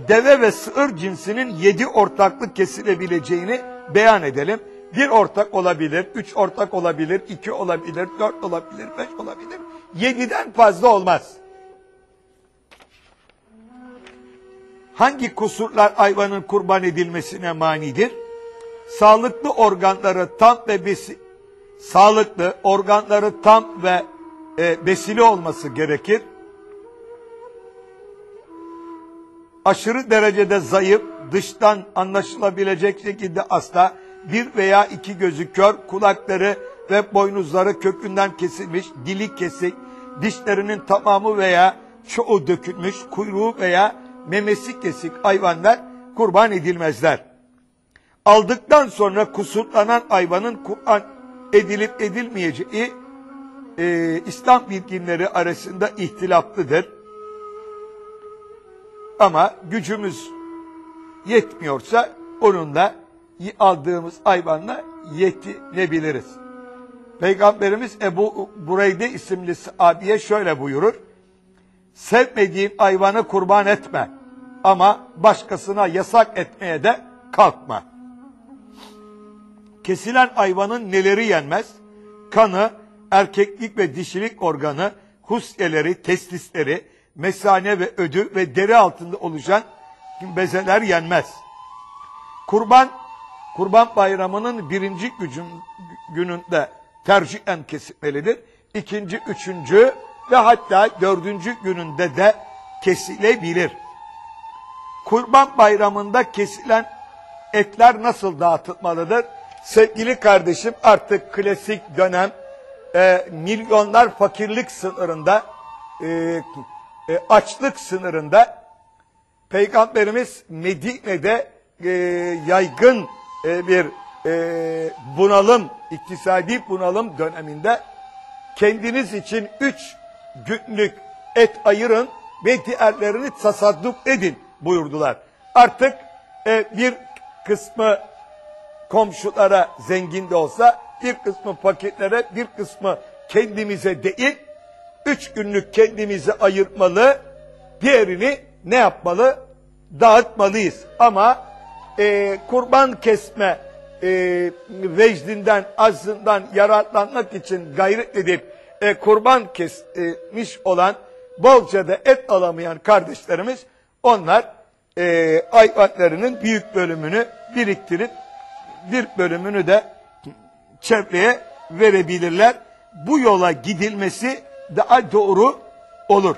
deve ve sığır cinsinin 7 ortaklık kesilebileceğini beyan edelim. 1 ortak olabilir, 3 ortak olabilir, 2 olabilir, 4 olabilir, 5 olabilir. 7'den fazla olmaz. Hangi kusurlar hayvanın kurban edilmesine manidir? Sağlıklı organları tam ve besili olması gerekir. Aşırı derecede zayıf, dıştan anlaşılabilecek şekilde hasta, 1 veya 2 gözü kör, kulakları ve boynuzları kökünden kesilmiş, dili kesik, dişlerinin tamamı veya çoğu dökülmüş, kuyruğu veya memesi kesik hayvanlar kurban edilmezler. Aldıktan sonra kusurlanan hayvanın kurban edilip edilmeyeceği İslam bilginleri arasında ihtilaflıdır. Ama gücümüz yetmiyorsa onunla aldığımız hayvanla yetinebiliriz. Peygamberimiz Ebu Bureyde isimli sahabeye şöyle buyurur: sevmediğin hayvanı kurban etme ama başkasına yasak etmeye de kalkma. Kesilen hayvanın neleri yenmez? Kanı, erkeklik ve dişilik organı, husyeleri, testisleri, mesane ve ödü ve deri altında oluşan bezeler yenmez. Kurban bayramının 1. gününde tercihen kesilmelidir. 2., 3. ve hatta 4. gününde de kesilebilir. Kurban bayramında kesilen etler nasıl dağıtılmalıdır? Sevgili kardeşim, artık klasik dönem milyonlar fakirlik sınırında, açlık sınırında. Peygamberimiz Medine'de yaygın bir bunalım, iktisadi bunalım döneminde kendiniz için 3 günlük et ayırın ve diğerlerini tasadduk edin buyurdular. Artık bir kısmı komşulara zengin de olsa, bir kısmı fakirlere, bir kısmı kendimize değil, 3 günlük kendimize ayırmalı, diğerini ne yapmalı? Dağıtmalıyız. Ama kurban kesme vecdinden, aczından yararlanmak için gayret edip kurban kesmiş olan, bolca da et alamayan kardeşlerimiz, onlar hayvanlarının büyük bölümünü biriktirip bir bölümünü de çevreye verebilirler. Bu yola gidilmesi daha doğru olur.